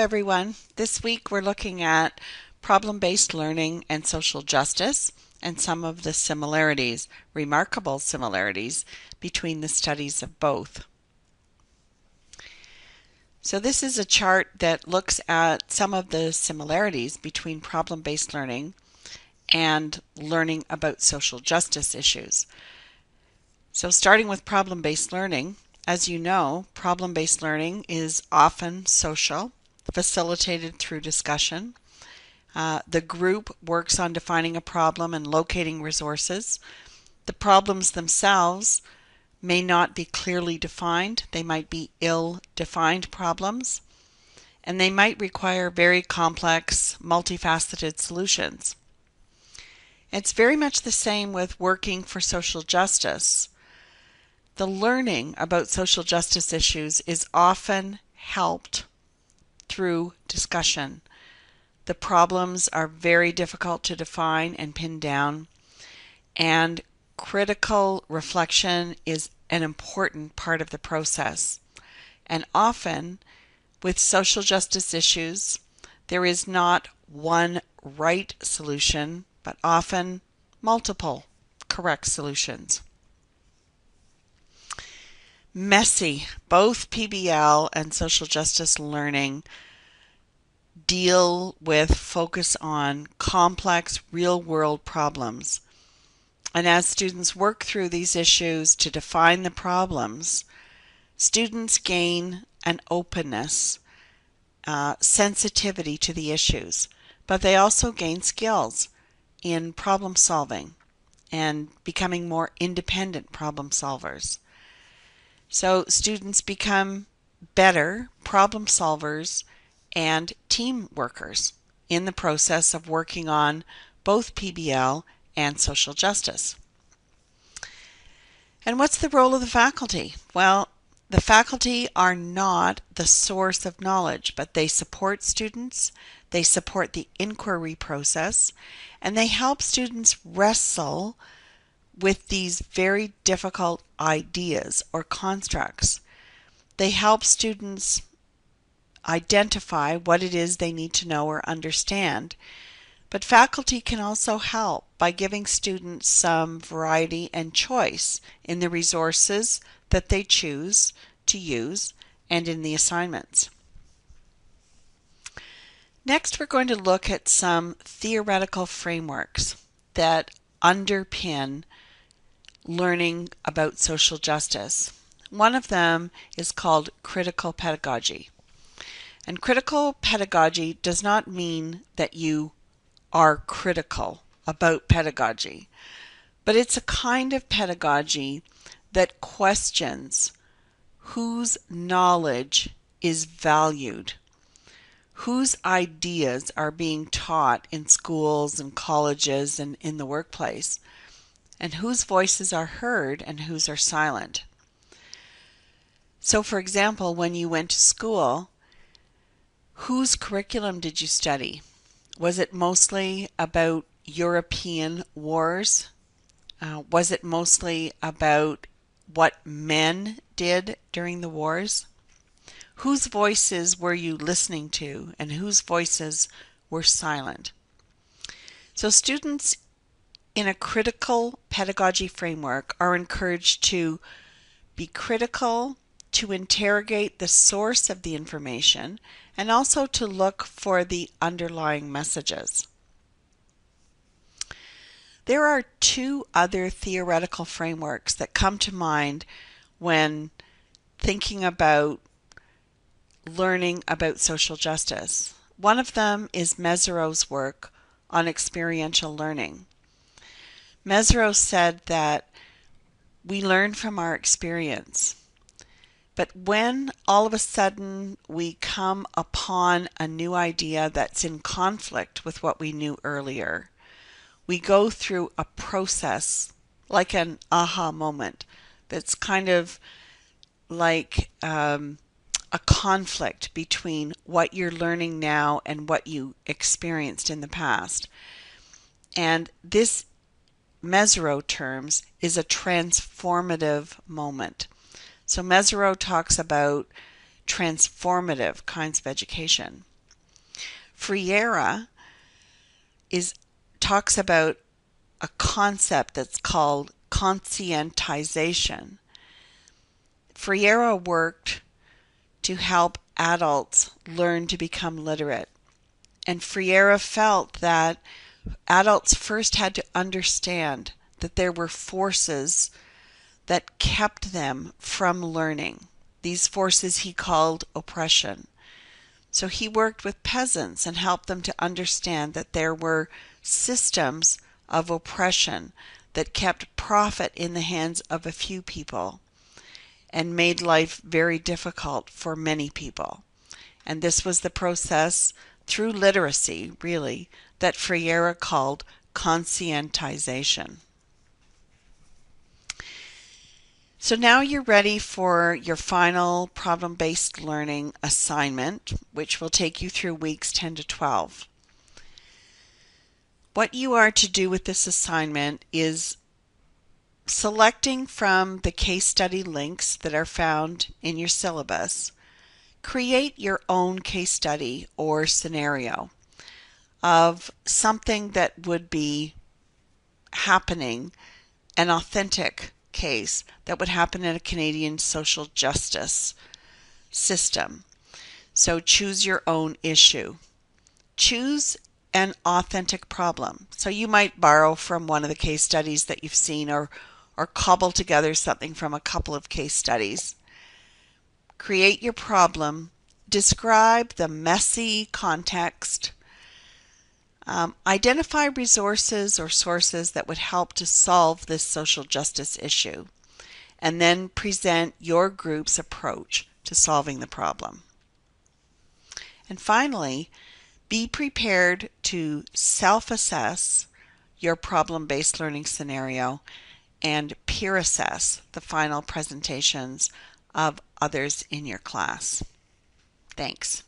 everyone. This week we're looking at problem-based learning and social justice and some of the similarities, remarkable similarities, between the studies of both. So this is a chart that looks at some of the similarities between problem-based learning and learning about social justice issues. So starting with problem-based learning, as you know, problem-based learning is often social, facilitated through discussion. The group works on defining a problem and locating resources. The problems themselves may not be clearly defined. They might be ill-defined problems, and they might require very complex, multifaceted solutions. It's very much the same with working for social justice. The learning about social justice issues is often helped through discussion. The problems are very difficult to define and pin down, and critical reflection is an important part of the process. And often, with social justice issues, there is not one right solution, but often multiple correct solutions. Messy. Both PBL and social justice learning deal with focus on complex real-world problems. And as students work through these issues to define the problems, students gain an openness, sensitivity to the issues, but they also gain skills in problem solving and becoming more independent problem solvers. So students become better problem solvers and team workers in the process of working on both PBL and social justice. And what's the role of the faculty? Well, the faculty are not the source of knowledge, but they support students, they support the inquiry process, and they help students wrestle with these very difficult ideas or constructs. They help students identify what it is they need to know or understand. But faculty can also help by giving students some variety and choice in the resources that they choose to use and in the assignments. Next, we're going to look at some theoretical frameworks that underpin learning about social justice. One of them is called critical pedagogy. And critical pedagogy does not mean that you are critical about pedagogy, but it's a kind of pedagogy that questions whose knowledge is valued, whose ideas are being taught in schools and colleges and in the workplace, and whose voices are heard and whose are silent. So, for example, when you went to school, whose curriculum did you study? Was it mostly about European wars? Was it mostly about what men did during the wars? Whose voices were you listening to and whose voices were silent? So students in a critical pedagogy framework are encouraged to be critical, to interrogate the source of the information, and also to look for the underlying messages. There are two other theoretical frameworks that come to mind when thinking about learning about social justice. One of them is Mesereau's work on experiential learning. Mesereau said that we learn from our experience. But when all of a sudden we come upon a new idea that's in conflict with what we knew earlier, we go through a process like an aha moment that's kind of like a conflict between what you're learning now and what you experienced in the past. And this, Mesereau terms, is a transformative moment. So Mesereau talks about transformative kinds of education. Freire talks about a concept that's called conscientization. Freire worked to help adults learn to become literate. And Freire felt that adults first had to understand that there were forces that kept them from learning. These forces he called oppression. So he worked with peasants and helped them to understand that there were systems of oppression that kept profit in the hands of a few people and made life very difficult for many people. And this was the process through literacy, really, that Freire called conscientization. So now you're ready for your final problem-based learning assignment, which will take you through weeks 10 to 12. What you are to do with this assignment is selecting from the case study links that are found in your syllabus. Create your own case study or scenario of something that would be happening, an authentic case that would happen in a Canadian social justice system. So choose your own issue. Choose an authentic problem. So you might borrow from one of the case studies that you've seen or cobble together something from a couple of case studies. Create your problem. Describe the messy context. Identify resources or sources that would help to solve this social justice issue, and then present your group's approach to solving the problem. And finally, be prepared to self-assess your problem-based learning scenario and peer assess the final presentations of others in your class. Thanks.